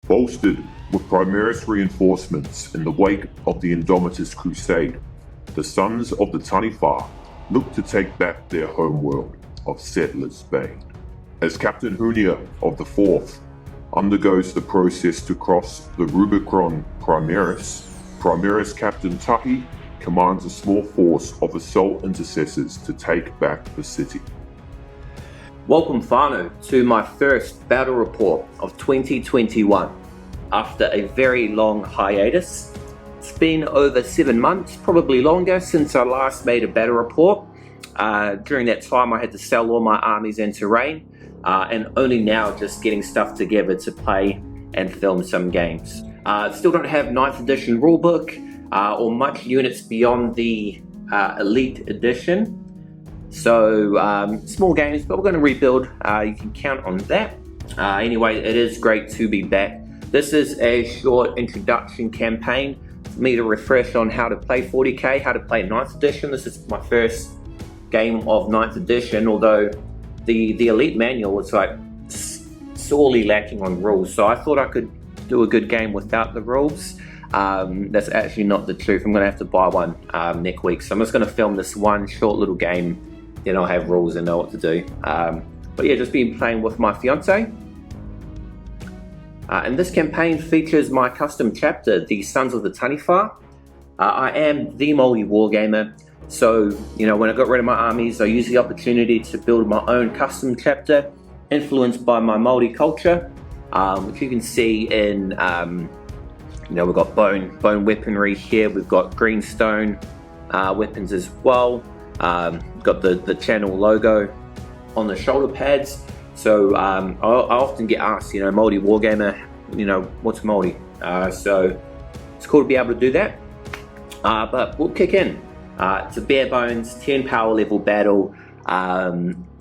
Bolstered with Primaris Reinforcements in the wake of the Indomitus Crusade, the sons of the Taniwha look to take back their homeworld of Settlers Bane. As Captain Hunia of the 4th undergoes the process to cross the Rubicon Primaris Captain Tahi commands a small force of assault intercessors to take back the city. Welcome whānau to my first battle report of 2021. After a very long hiatus, it's been over 7 months, probably longer, since I last made a battle report. During that time I had to sell all my armies and terrain, and only now just getting stuff together to play and film some games. Still don't have 9th edition rulebook or much units beyond the Elite edition. So small games, but we're going to rebuild. You can count on that. Anyway, it is great to be back. This is a short introduction campaign for me to refresh on how to play 40k, how to play 9th edition. This is my first game of 9th edition, although the Elite manual was like sorely lacking on rules, so I thought I could do a good game without the rules. That's actually not the truth. I'm going to have to buy one next week, so I'm just going to film this one short little game, then I'll have rules and know what to do. But yeah, just been playing with my fiance. And this campaign features my custom chapter, the Sons of the Taniwha. I am the Maori wargamer, so when I got rid of my armies, I used the opportunity to build my own custom chapter, influenced by my Maori culture, which you can see in, we've got bone weaponry here, we've got greenstone weapons as well, got the channel logo on the shoulder pads. So I often get asked, Maori wargamer, what's Maori? So it's cool to be able to do that. But we'll kick in. It's a bare bones 10 power level battle,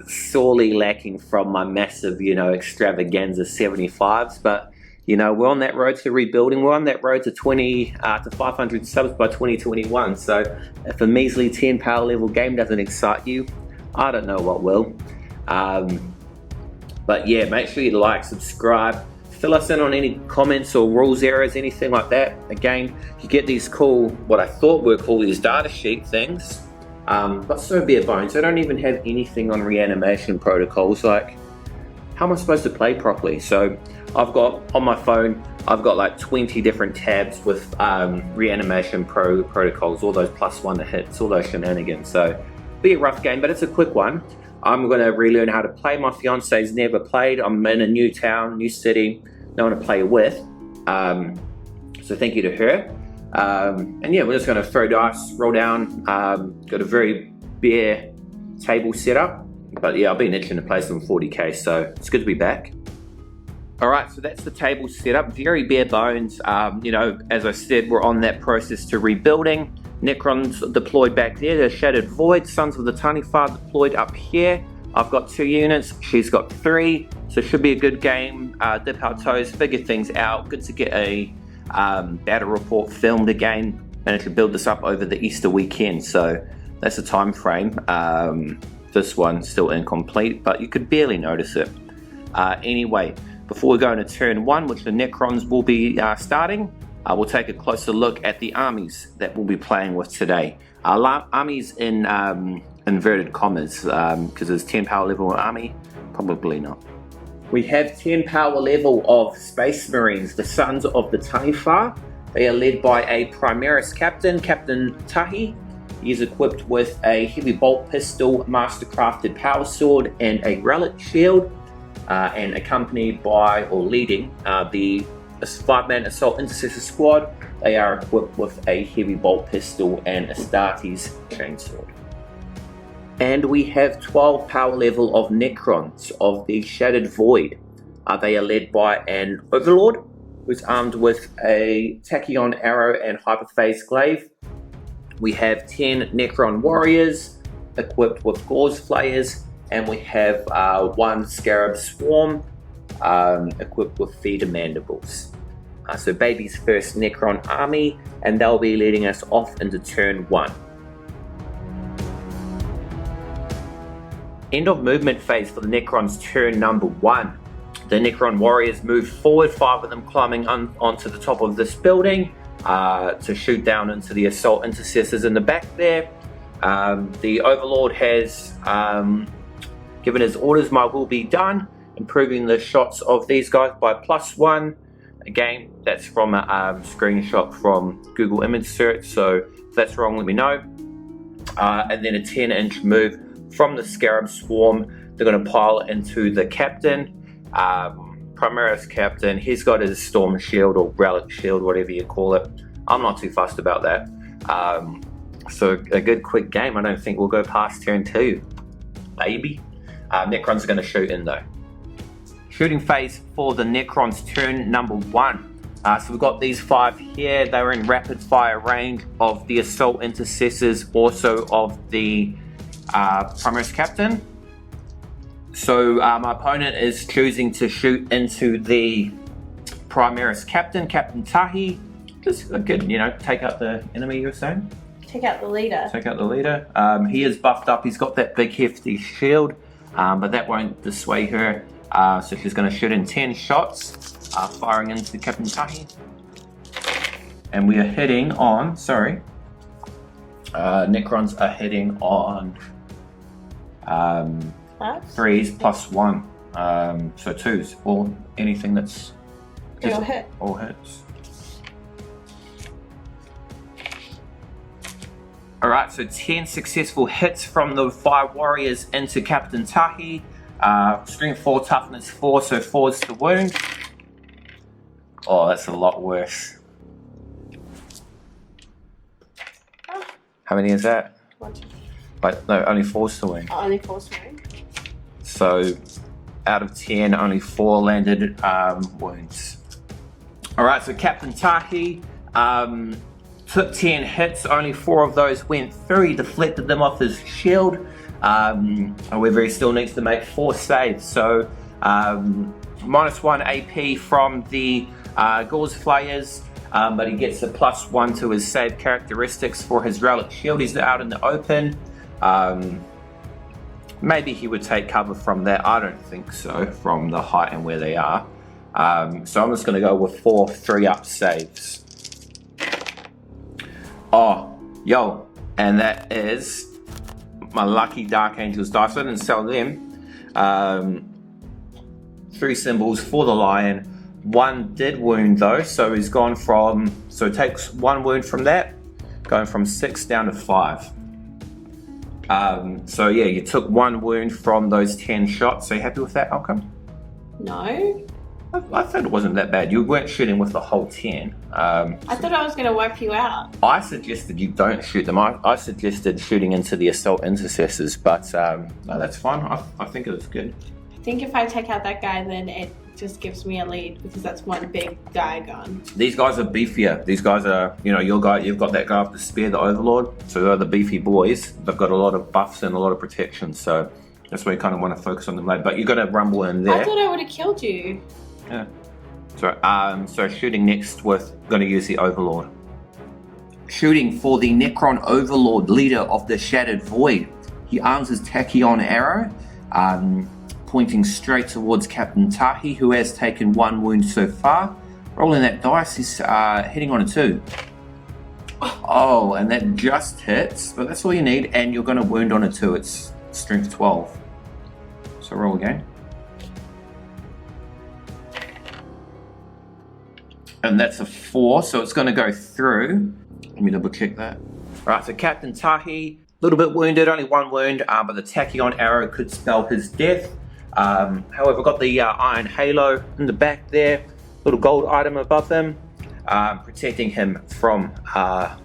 sorely lacking from my massive, extravaganza 75s. But we're on that road to rebuilding. We're on that road to 500 subs by 2021. So if a measly 10 power level game doesn't excite you, I don't know what will. But yeah, make sure you like, subscribe, fill us in on any comments or rules errors, anything like that. Again, you get these cool, what I thought were cool, these data sheet things, but so bare bones. I don't even have anything on reanimation protocols. Like, how am I supposed to play properly? So I've got, on my phone, I've got like 20 different tabs with reanimation protocols, all those +1 to hits, all those shenanigans. So be a rough game, but it's a quick one. I'm going to relearn how to play. My fiance's never played. I'm in a new town, new city, no one to play with. So thank you to her. And yeah, we're just going to throw dice, roll down. Got a very bare table setup. But yeah, I've been itching to play some 40k, so it's good to be back. Alright, so that's the table setup. Very bare bones. As I said, we're on that process to rebuilding. Necrons deployed back there, the Shattered Void, Sons of the Taniwha deployed up here. I've got 2 units, she's got 3, so it should be a good game. Dip our toes, figure things out. Good to get a battle report filmed again. Managed to build this up over the Easter weekend, so that's the time frame. This one's still incomplete, but you could barely notice it. Anyway, before we go into turn 1, which the Necrons will be starting, we'll take a closer look at the armies that we'll be playing with today. Armies in inverted commas, because there's 10 power level army, probably not. We have 10 power level of Space Marines, the Sons of the Taniwha. They are led by a Primaris captain, Captain Tahi. He is equipped with a heavy bolt pistol, mastercrafted power sword, and a relic shield, and accompanied by, or leading, the 5-man assault intercessor squad. They are equipped with a heavy bolt pistol and Astartes chainsword. And we have 12 power level of Necrons of the Shattered Void. They are led by an Overlord who's armed with a Tachyon arrow and Hyperphase glaive. We have 10 Necron warriors equipped with Gauze flayers, and we have 1 Scarab swarm equipped with feeder mandibles. So baby's first Necron army, and they'll be leading us off into turn 1. End of movement phase for the Necrons, turn number 1. The Necron warriors move forward, 5 of them climbing onto the top of this building to shoot down into the assault intercessors in the back there. The Overlord has given his orders, my will be done, improving the shots of these guys by +1. Again, that's from a screenshot from Google image search, so if that's wrong, let me know. And then a 10-inch move from the Scarab Swarm. They're going to pile into the captain, Primaris captain. He's got his storm shield or relic shield, whatever you call it. I'm not too fussed about that. So a good quick game. I don't think we'll go past turn 2, maybe. Necrons are going to shoot in though. Shooting phase for the Necrons, turn number 1. So we've got these 5 here. They're in rapid fire range of the assault intercessors, also of the Primaris captain. So my opponent is choosing to shoot into the Primaris captain, Captain Tahi. Just a good, take out the enemy, you were saying? Take out the leader. Take out the leader. He is buffed up. He's got that big hefty shield, but that won't dissuade her. So she's going to shoot in 10 shots, firing into Captain Tahi. And we are hitting on, Necrons are hitting on 3s +1. So 2s, or anything that's... All hit. All hits. Alright, so 10 successful hits from the 5 warriors into Captain Tahi. Strength 4, toughness 4, so 4's the wound. Oh, that's a lot worse. How many is that? 1, 2. But no, only 4's the wound. Oh, only 4's the wound. So out of 10, only 4 landed wounds. Alright, so Captain Tahi took 10 hits, only 4 of those went through. He deflected them off his shield. However, he still needs to make 4 saves. So -1 AP from the Gauze Flayers, but he gets a +1 to his save characteristics for his relic shield. He's out in the open. Maybe he would take cover from that. I don't think so, from the height and where they are. So I'm just going to go with 4 3-up saves. Oh, yo, and that is my lucky Dark Angels dice. I didn't sell them. 3 symbols for the lion. 1 did wound though, so he's gone from, so it takes 1 wound from that, going from 6 down to 5. So yeah, you took 1 wound from those 10 shots. So you happy with that outcome? No. I thought it wasn't that bad. You weren't shooting with the whole 10. I thought I was going to wipe you out. I suggested you don't shoot them. I suggested shooting into the assault intercessors, but no, that's fine. I think it was good. I think if I take out that guy, then it just gives me a lead because that's 1 big guy gone. These guys are beefier. These guys are, you've got that guy with the spear, the Overlord. So they're the beefy boys. They've got a lot of buffs and a lot of protection. So that's why you kind of want to focus on them later. But you got to rumble in there. I thought I would have killed you. Yeah. So shooting next with, going to use the Overlord. Shooting for the Necron Overlord, leader of the Shattered Void. He arms his tachyon arrow, pointing straight towards Captain Tahi, who has taken 1 wound so far. Rolling that dice, he's hitting on a 2. Oh, and that just hits, but that's all you need, and you're going to wound on a 2. It's strength 12. So roll again. And that's a 4, so it's going to go through. Let me double check that. Alright, so Captain Tahi, a little bit wounded, only 1 wound, but the tachyon arrow could spell his death. However, got the iron halo in the back there, little gold item above him, protecting him from harm.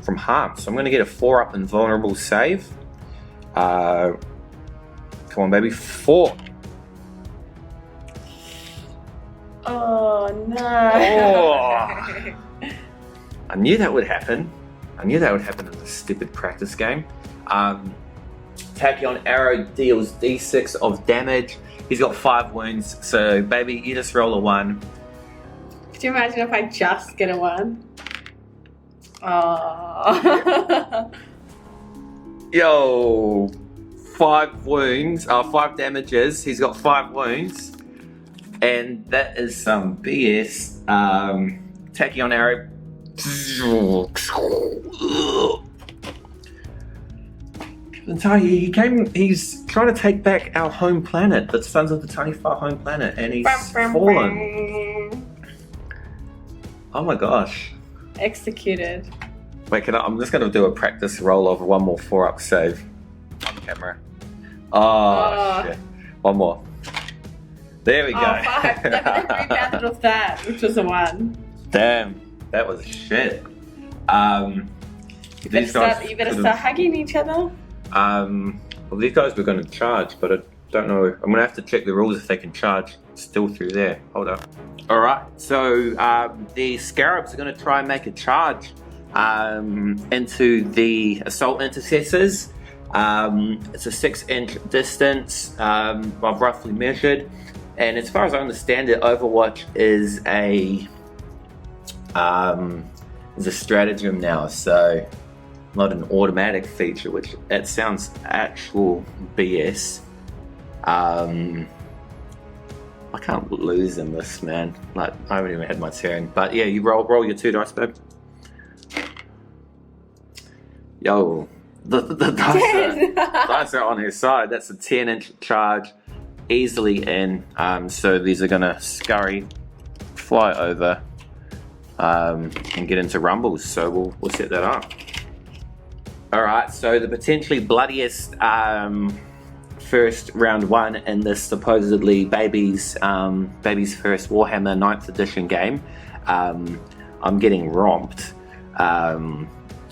So I'm going to get a 4-up invulnerable save. Come on, baby, 4. Oh no! Oh. I knew that would happen. I knew that would happen in this stupid practice game. Tachyon arrow deals d6 of damage. He's got 5 wounds, so baby, you just roll a 1. Could you imagine if I just get a 1? Oh. Yo, 5 wounds, 5 damages. He's got 5 wounds. And that is some BS. Taking on arrow. He's trying to take back our home planet, the Sons of the Taniwha home planet, and he's fallen. Oh my gosh. Executed. Wait, I'm just going to do a practice roll of one more 4-up save on camera. Oh, shit. One more. There we go. Oh, fuck. Definitely rebounded off that, which was a 1. Damn, that was shit. You better start hugging each other. Well, these guys were going to charge, but I don't know. I'm going to have to check the rules if they can charge still through there. Hold up. Alright, so the Scarabs are going to try and make a charge into the Assault Intercessors. It's a 6-inch distance, I've roughly measured. And as far as I understand it, Overwatch is a stratagem now, so not an automatic feature, which that sounds actual BS. I can't lose in this, man. Like, I haven't even had my turn. But yeah, you roll your 2 dice, babe. Yo, the dice are on his side. That's a 10-inch charge, easily in. So these are gonna scurry, fly over, and get into rumbles. So we'll set that up. All right. So the potentially bloodiest first round 1 in this supposedly baby's first Warhammer 9th edition game. I'm getting romped.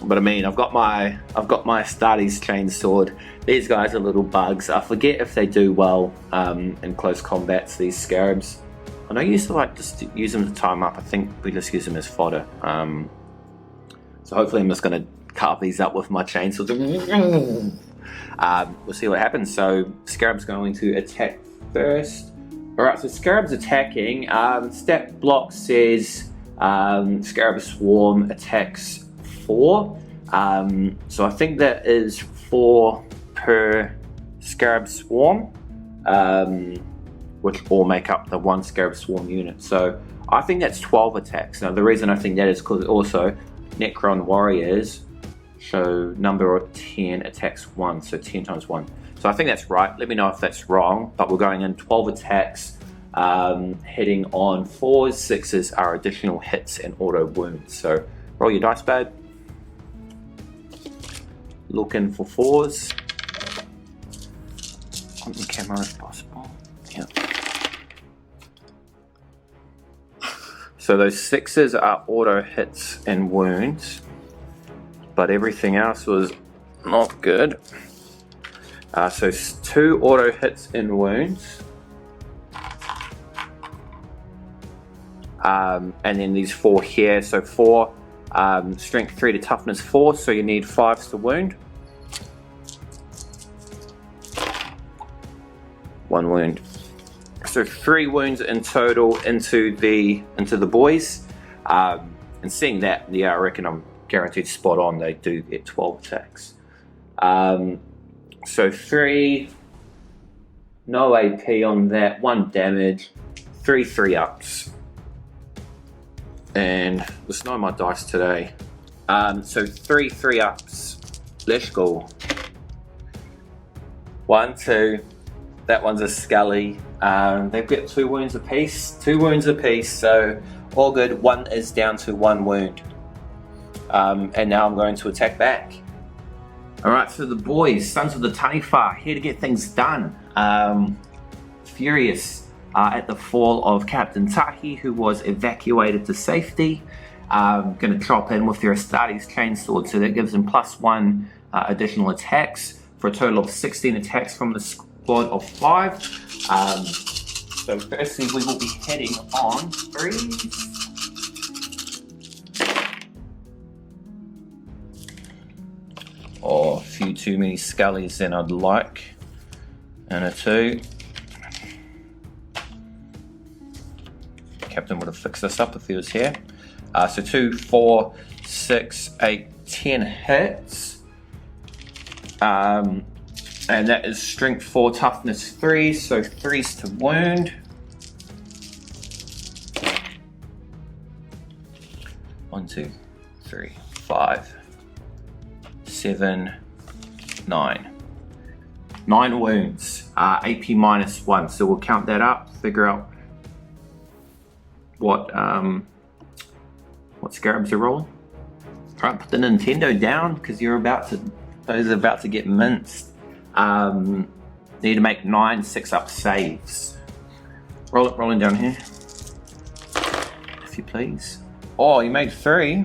But I mean, I've got my Astartes chainsword. These guys are little bugs. I forget if they do well in close combats, these Scarabs. I know you used to like just use them to time up. I think we just use them as fodder. So hopefully I'm just going to carve these up with my chainsword. We'll see what happens. So Scarab's going to attack first. Alright, so Scarab's attacking. Stat block says Scarab Swarm attacks 4. So I think that is 4 per Scarab Swarm, which all make up the 1 Scarab Swarm unit. So I think that's 12 attacks. Now the reason I think that is because also Necron warriors show number of 10 attacks 1, so 10 times 1. So I think that's right. Let me know if that's wrong, but we're going in 12 attacks, hitting on 4s, 6s are additional hits and auto wounds. So roll your dice, babe. Looking for 4s. On the camera if possible. Yeah. So those 6s are auto hits and wounds, but everything else was not good. So 2 auto hits and wounds. And then these 4 here. So 4 strength 3 to toughness 4, so you need 5s to wound. 1 wound. So 3 wounds in total into the boys. And seeing that, yeah, I reckon I'm guaranteed spot on. They do get 12 attacks. So 3, no AP on that, 1 damage, 3 3-ups. And there's no my dice today. So 3 3-ups. Let's go. 1, 2. That one's a Scully. They've got 2 wounds apiece. 2 wounds apiece, so all good. 1 is down to 1 wound. And now I'm going to attack back. Alright, so the boys, Sons of the Taniwha, here to get things done. Furious at the fall of Captain Tahi, who was evacuated to safety. Going to chop in with their Astartes chainsword, so that gives them +1 additional attacks for a total of 16 attacks from the squad of 5. So firstly, we will be heading on 3s. Oh, a few too many Scullies than I'd like. And a 2. Captain would have fixed this up if he was here. So 2, 4, 6, 8, 10 hits. And that is strength 4, toughness 3, so 3s to wound. 1, 2, 3, 5, 7, 9. 9 wounds, AP -1. So we'll count that up, figure out what scarabs are rolling. Alright, put the Nintendo down because those are about to get minced. Need to make 9 6-up saves. Rolling down here, if you please. Oh, you made 3.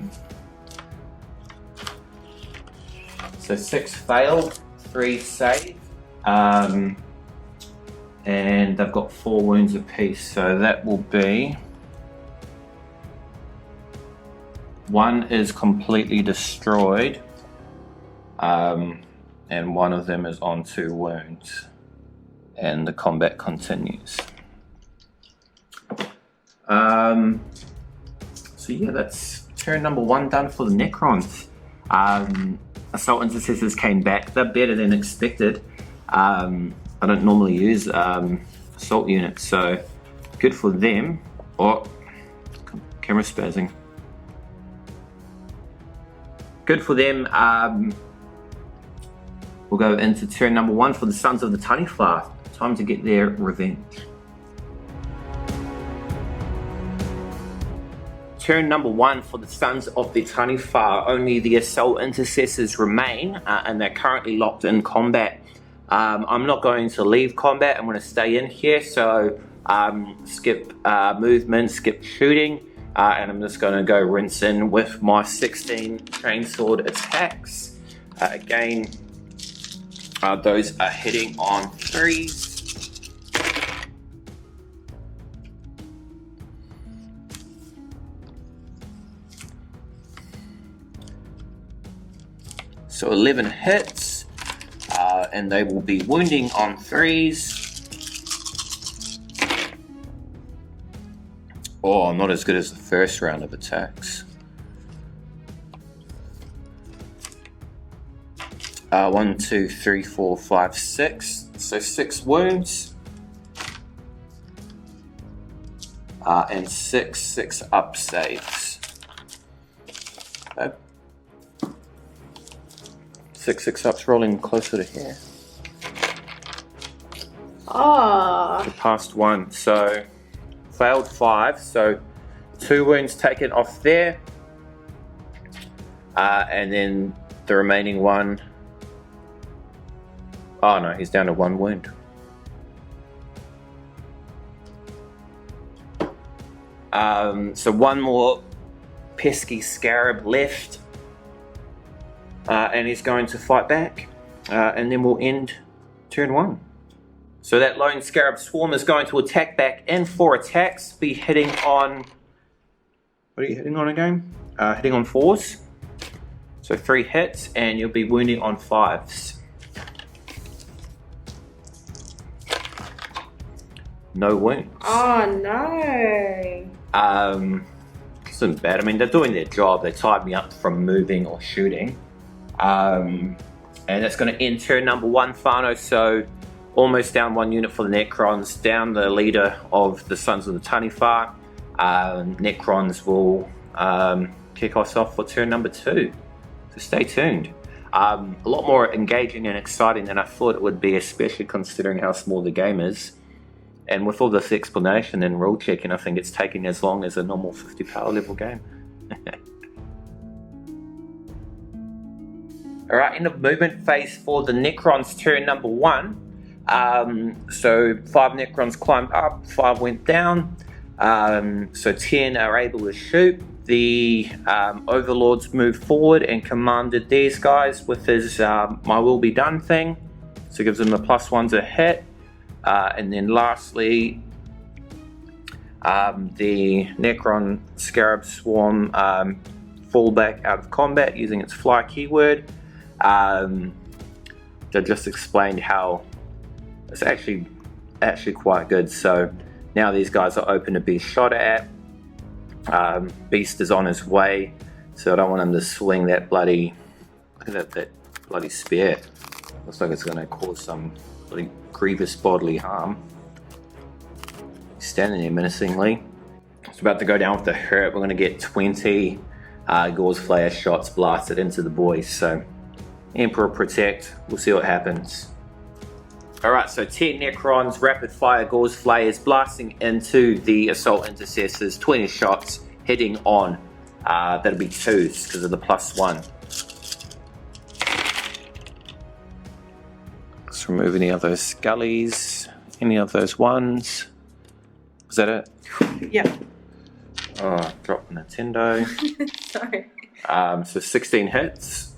So 6 failed, 3 saved. And they've got 4 wounds apiece, so that will be 1 is completely destroyed, and one of them is on 2 wounds, and the combat continues. So yeah, that's turn number 1 done for the Necrons. Assault Intercessors came back. They're better than expected. I don't normally use assault units, so good for them. Oh, camera spazzing. Good for them. We'll go into turn number 1 for the Sons of the Taniwha. Time to get their revenge. Turn number 1 for the Sons of the Taniwha. Only the Assault Intercessors remain, and they're currently locked in combat. I'm not going to leave combat. I'm going to stay in here, so skip movement, skip shooting, and I'm just going to go rinse in with my 16 chainsword attacks. Again, those are hitting on 3s. So 11 hits, and they will be wounding on 3s. Oh, not as good as the first round of attacks. 1, 2, 3, 4, 5, 6. So 6 wounds. And 6 6-up saves. Okay. 6 6-ups rolling closer to here. Oh. The past 1. So failed 5. So 2 wounds taken off there. And then the remaining 1. Oh no, he's down to 1 wound. So 1 more pesky scarab left. And he's going to fight back. And then we'll end turn 1. So that lone scarab swarm is going to attack back in 4 attacks. Be hitting on... What are you hitting on again? Hitting on 4s. So 3 hits, and you'll be wounding on 5s. No wounds. Oh no. Isn't bad. I mean, they're doing their job. They tied me up from moving or shooting. And that's going to end turn number 1, Whānau. So almost down 1 unit for the Necrons, down the leader of the Sons of the Taniwha. Necrons will kick us off for turn number 2. So stay tuned. A lot more engaging and exciting than I thought it would be, especially considering how small the game is. And with all this explanation and rule checking, I think it's taking as long as a normal 50 power level game. Alright, end of movement phase for the Necrons, turn number 1. So 5 Necrons climbed up, 5 went down. So 10 are able to shoot. The Overlords moved forward and commanded these guys with his My Will Be Done thing. So it gives them the +1 to hit. And then lastly, the Necron Scarab Swarm fall back out of combat using its fly keyword. They just explained how it's actually quite good. So now these guys are open to be shot at. Beast is on his way, so I don't want him to swing that bloody, look at that bloody spear. Looks like it's going to cause some bloody grievous bodily harm. He's standing there menacingly. It's about to go down with the hurt. We're going to get 20 Gauze Flare shots blasted into the boys. So Emperor protect, we'll see what happens. Alright, so 10 Necrons, rapid fire Gauze Flayers blasting into the Assault Intercessors, 20 shots hitting on. That'll be 2s because of the +1. Let's remove any of those Scullies, any of those 1s. Is that it? Yep. Oh, dropped Nintendo. Sorry. So 16 hits.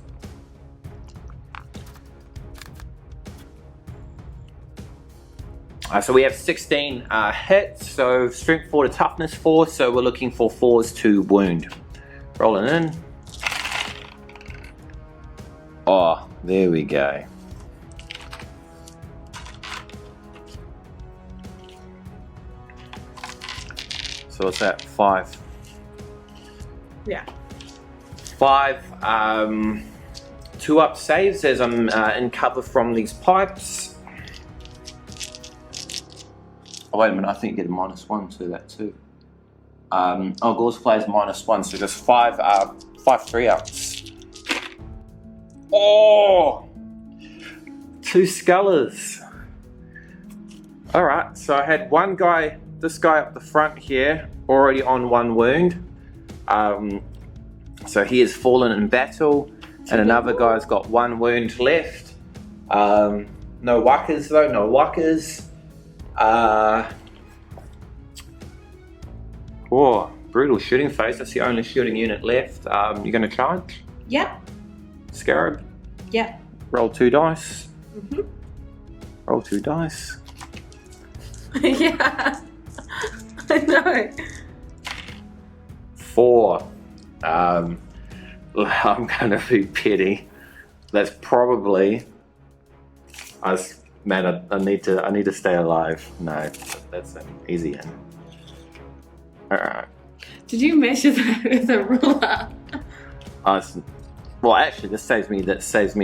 So we have 16 hits, so strength 4 to toughness 4, so we're looking for 4s to wound. Rolling in. Oh, there we go. So what's that? 5. Yeah. 5. 2 up saves as I'm in cover from these pipes. Oh wait a minute, I think you get a -1 to that too. Oh, Gauze Flare is -1, so just 5 3-ups. Oh! 2 Scullers. Alright, so I had one guy, this guy up the front here, already on 1 wound. So he has fallen in battle, and another guy's got 1 wound left. No Wackers though, no Wackers. Oh, brutal shooting phase. That's the only shooting unit left. You're going to charge? Yep. Scarab? Yep. Roll 2 dice. Mhm. Roll 2 dice. Yeah. I know. 4. I'm going to be petty. That's probably. Man, I need to stay alive. No, that's an easy in. Alright. Did you measure that with a ruler? Well, actually, this saves me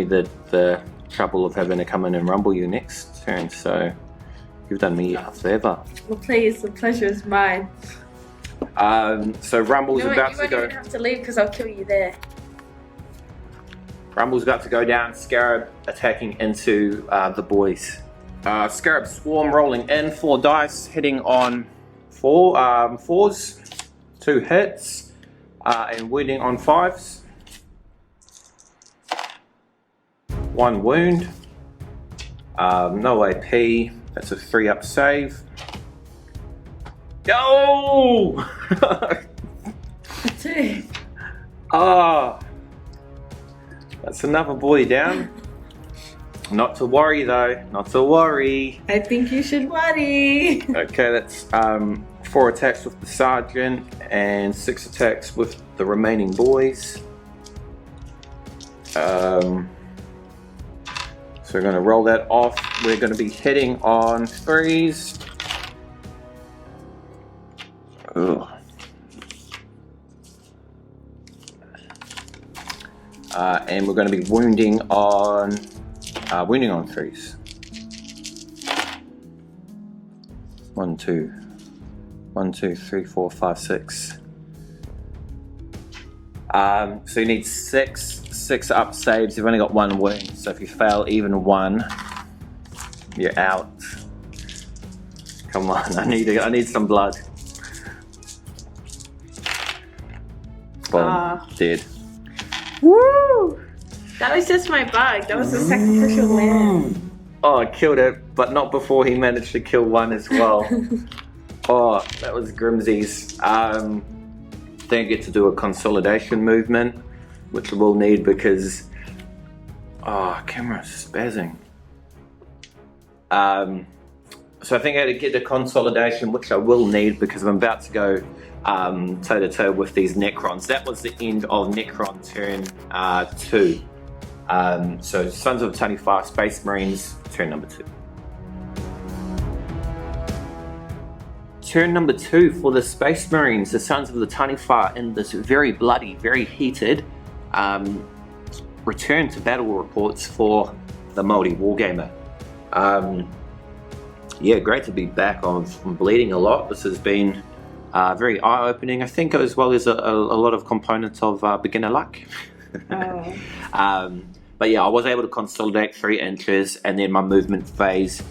the trouble of having to come in and rumble you next turn. So you've done me a favour. Well, please, the pleasure is mine. So Rumble's You know about what? to You go. won't even have to leave because I'll kill you there. Rumble's about to go down. Scarab attacking into the boys. Scarab Swarm rolling in 4 dice, hitting on 4s, 2 hits, and wounding on 5s. 1 wound. No AP. That's a 3-up save. Go! 2. Ah. That's another boy down. Not to worry though, not to worry. I think you should worry. Okay, that's 4 attacks with the sergeant and 6 attacks with the remaining boys. So we're going to roll that off. We're going to be hitting on 3s. Ugh. And we're going to be wounding on 3s. 1, 2, 1, 2, 3, 4, 5, 6. So you need 6 up saves. You've only got 1 wound, so if you fail even 1, you're out. Come on, I need some blood. Boom, dead. Woo! That was just my bug. That was a sacrificial lamb. Oh, I killed it, but not before he managed to kill 1 as well. Oh, that was Grimsy's. Then get to do a consolidation movement, which we'll need because camera's spazzing. So I think I had to get the consolidation, which I will need because I'm about to go toe to toe with these Necrons. That was the end of Necron turn 2. So Sons of Taniwha Space Marines turn number 2. Turn number 2 for the Space Marines, the Sons of the Taniwha, in this very bloody, very heated return to battle reports for the maoriwargamer. Yeah, great to be back. I'm bleeding a lot. This has been Very eye-opening. I think as well as a lot of components of beginner luck. Oh. But yeah, I was able to consolidate 3 inches, and then my movement phase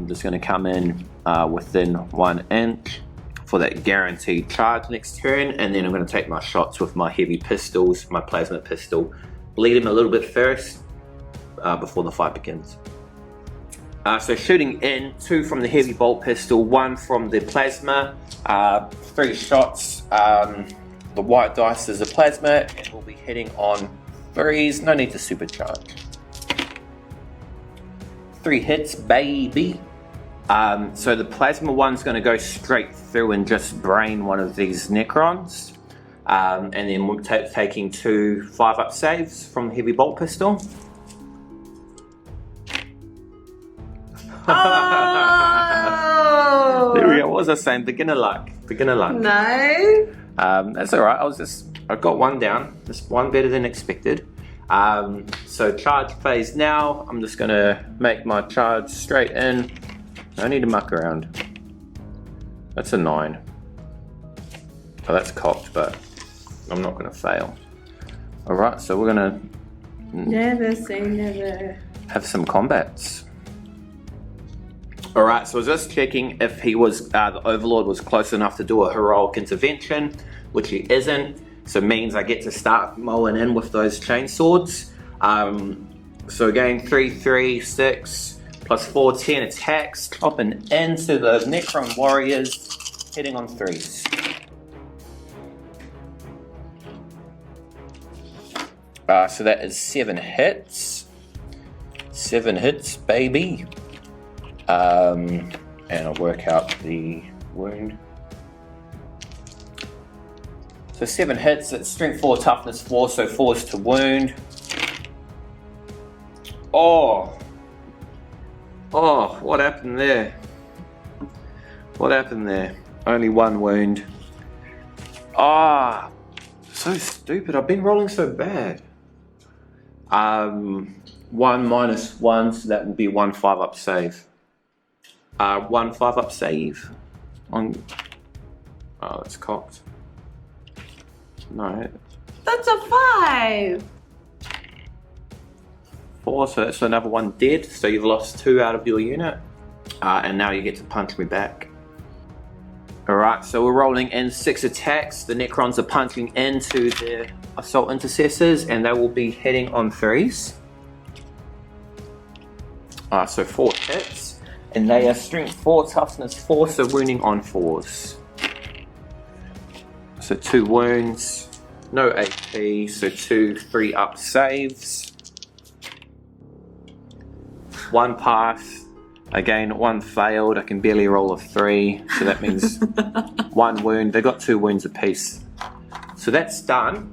just going to come in within 1 inch for that guaranteed charge next turn, and then I'm going to take my shots with my heavy pistols, my plasma pistol, bleed him a little bit first before the fight begins. So shooting in, 2 from the heavy bolt pistol, 1 from the plasma, 3 shots. The white dice is the plasma, and we'll be hitting on 3s, no need to supercharge. 3 hits, baby. So the plasma one's going to go straight through and just brain one of these Necrons. And then we're taking 2 5-up saves from the heavy bolt pistol. Oh! There we go. What was I saying? Beginner luck. Beginner luck. No. That's alright. I got 1 down. Just 1 better than expected. So charge phase now. I'm just going to make my charge straight in. No need to muck around. That's a 9. Oh, that's cocked, but I'm not going to fail. Alright, so we're going to Never say never. have some combats. Alright, so I was just checking if he was, the Overlord was close enough to do a heroic intervention, which he isn't. So it means I get to start mowing in with those chainswords. So again, 3, 3, 6, plus 4, 10 attacks, chopping into the Necron warriors, hitting on 3s. So that is 7 hits. 7 hits, baby. And I'll work out the wound. So 7 hits, it's strength 4, toughness 4, so 4's to wound. Oh, what happened there? What happened there? Only 1 wound. So stupid, I've been rolling so bad. 1 minus 1, so that would be 1 5-up save. 1 5-up save on. Oh, it's cocked. No. That's a 5. 4, so that's another 1 dead. So you've lost 2 out of your unit, and now you get to punch me back. Alright, so we're rolling in 6 attacks. The Necrons are punching into their assault intercessors, and they will be hitting on 3s. So 4 hits, and they are strength 4, toughness 4, so wounding on 4s. So 2 wounds, no AP, so 2 3-up saves. 1 pass, again 1 failed, I can barely roll a 3, so that means 1 wound. They got 2 wounds apiece. So that's done,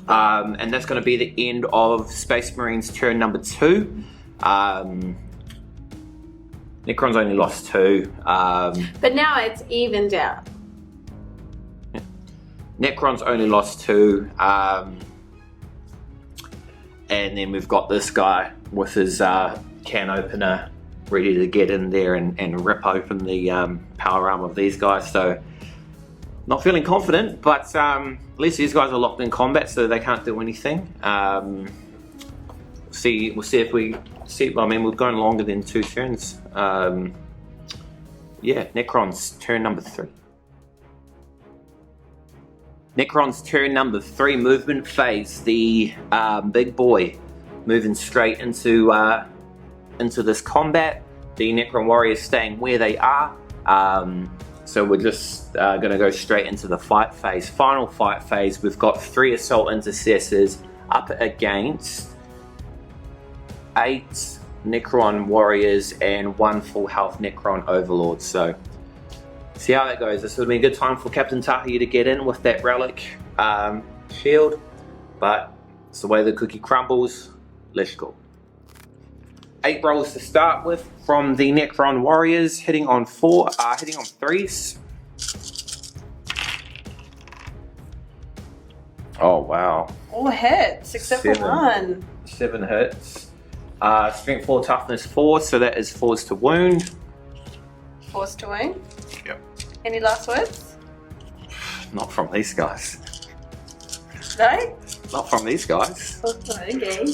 and that's going to be the end of Space Marines turn number 2. Necron's only lost 2. But now it's evened out. Necron's only lost 2. And then we've got this guy with his can opener ready to get in there and rip open the power arm of these guys. So not feeling confident, but at least these guys are locked in combat, so they can't do anything. We'll see if we see. I mean, we're going longer than 2 turns. Yeah, Necron's turn number 3. Necron's turn number 3, movement phase. The big boy moving straight into this combat. The Necron warriors staying where they are. So we're just going to go straight into the fight phase. Final fight phase. We've got 3 assault intercessors up against 8 Necron warriors and 1 full health Necron overlord. So see how that goes. This would be a good time for Captain Tahi to get in with that relic shield, but it's the way the cookie crumbles. Let's go. 8 rolls to start with from the Necron warriors, hitting on 3s. Oh wow. All hits except for 1. 7 hits. Strength 4, toughness 4, so that is 4s to wound. 4's to wound. Yep. Any last words? Not from these guys. No? Not from these guys. Okay.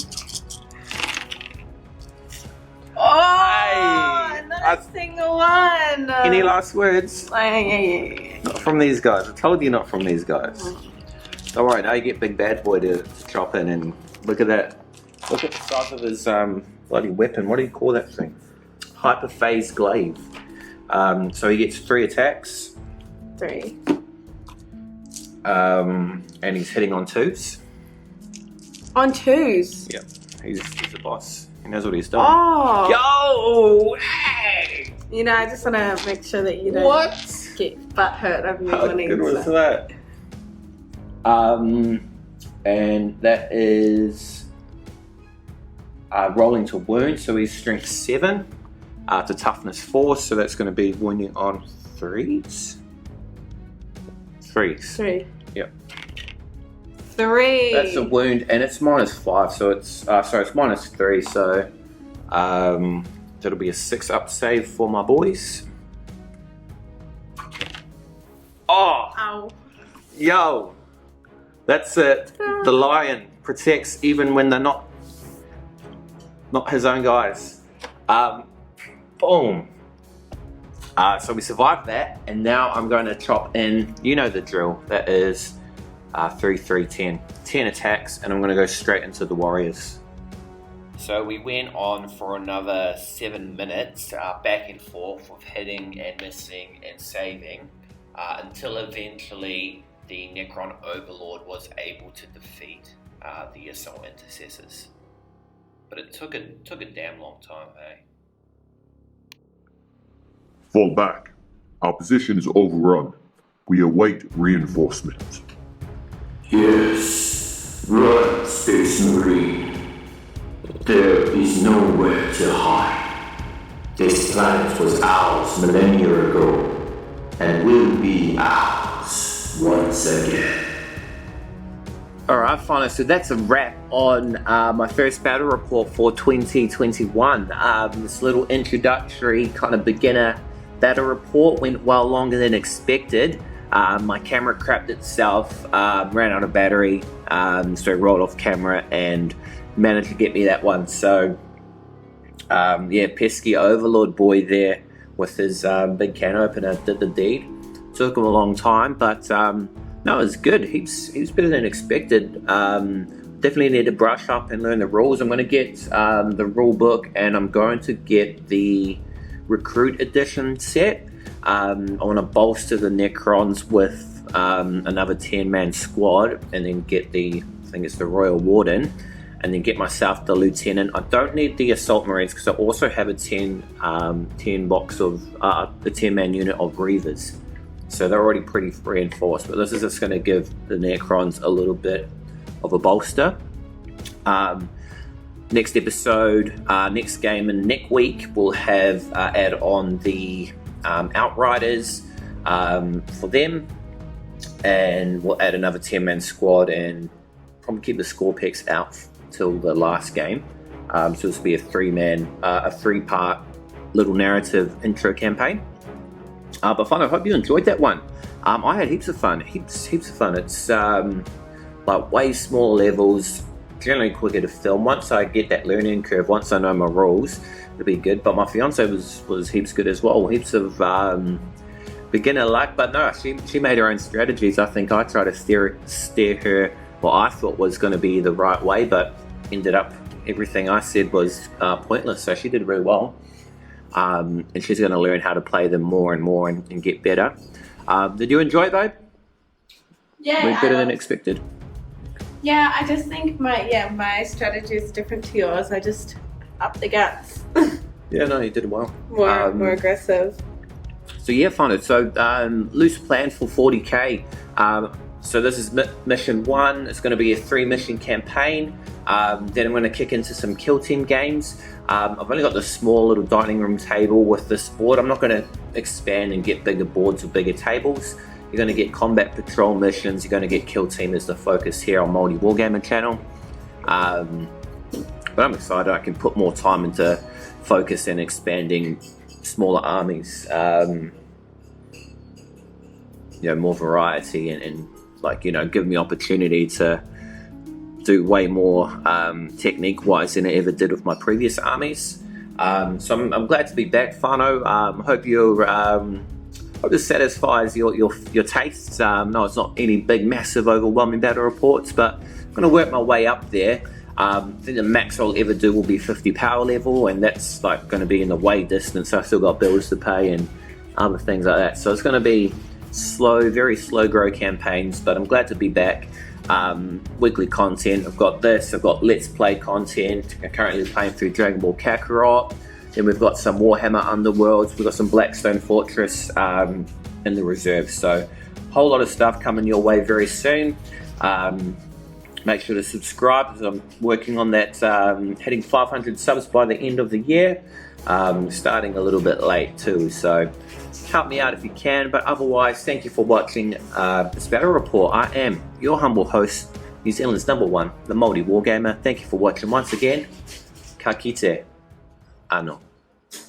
Oh, Hey, not a single one. Any last words? Yeah. Not from these guys. I told you not from these guys. Don't worry, now you get Big Bad Boy to chop in, and look at that. Look at the size of his bloody weapon. What do you call that thing? Hyperphase glaive. So he gets 3 attacks. 3. And he's hitting on 2s. On 2s? Yep, he's a boss. He knows what he's doing. Oh! Yo! Hey! You know, I just want to make sure that you don't get butt hurt over your How winning. good was that? And that is rolling to wound, so he's strength 7 to toughness 4, so that's going to be wounding on 3s. 3s. 3. Yep. 3. That's a wound, and it's -5, so it's it's -3, so that'll be a 6 up save for my boys. Oh, Ow. yo, that's it. The lion protects even when they're not his own guys. Boom. So we survived that, and now I'm going to chop in, you know the drill, that is 3, 3, 10. 10 attacks, and I'm going to go straight into the warriors. So we went on for another 7 minutes, back and forth with hitting and missing and saving, until eventually the Necron Overlord was able to defeat the Assault Intercessors. But it took a damn long time, eh? Fall back. Our position is overrun. We await reinforcement. Yes, run, Space Marine. There is nowhere to hide. This planet was ours millennia ago, and will be ours once again. Alright, fine. So that's a wrap on my first battle report for 2021. This little introductory kind of beginner battle report went well longer than expected. My camera crapped itself, ran out of battery, so I rolled off camera and managed to get me that one. So yeah, pesky Overlord boy there with his big can opener did the deed. Took him a long time, but no, it was good. He's better than expected. Definitely need to brush up and learn the rules. I'm going to get the rule book, and I'm going to get the Recruit Edition set. I want to bolster the Necrons with another 10-man squad, and then get the, I think it's the Royal Warden, and then get myself the Lieutenant. I don't need the Assault Marines because I also have a 10 box of the 10-man unit of Reavers. So they're already pretty reinforced, but this is just going to give the Necrons a little bit of a bolster. Next episode, next game and next week, we'll have add on the Outriders for them, and we'll add another 10-man squad and probably keep the Scorpex out till the last game. So this will be a 3-part little narrative intro campaign. But fun, I hope you enjoyed that one. I had heaps of fun, heaps of fun. It's like way smaller levels, generally quicker to film. Once I get that learning curve, once I know my rules, it'll be good. But my fiance was heaps good as well. Heaps of beginner luck, but no, she made her own strategies. I think I tried to steer her what I thought was going to be the right way, but ended up everything I said was pointless. So she did really well. And she's going to learn how to play them more and more and get better. Did you enjoy it, babe? Yeah, Went better than expected. Yeah, I just think my strategy is different to yours. I just up the guts. Yeah, no, you did well. More aggressive. So yeah, fun. So loose plan for 40k. So this is mission 1. It's going to be a 3-mission campaign. Then I'm going to kick into some kill team games. I've only got this small little dining room table with this board. I'm not going to expand and get bigger boards or bigger tables. You're going to get combat patrol missions. You're going to get kill team as the focus here on maoriwargamer channel. But I'm excited. I can put more time into focus and expanding smaller armies. more variety and like, give me opportunity to do way more technique-wise than I ever did with my previous armies. So I'm glad to be back, whānau. Hope this satisfies your tastes. No, it's not any big, massive, overwhelming battle reports, but I'm going to work my way up there. I think the max I'll ever do will be 50 power level, and that's like going to be in the way distance. I've still got bills to pay and other things like that. So it's going to be slow, very slow grow campaigns, but I'm glad to be back. Weekly content, I've got this, I've got Let's Play content. I'm currently playing through Dragon Ball Kakarot. Then we've got some Warhammer Underworlds, we've got some Blackstone Fortress in the reserve. So a whole lot of stuff coming your way very soon. Make sure to subscribe because I'm working on that, hitting 500 subs by the end of the year. Starting a little bit late too, so help me out if you can. But otherwise, thank you for watching this battle report. I am your humble host, New Zealand's #1, the Māori Wargamer. Thank you for watching once again. Ka kite. Ano.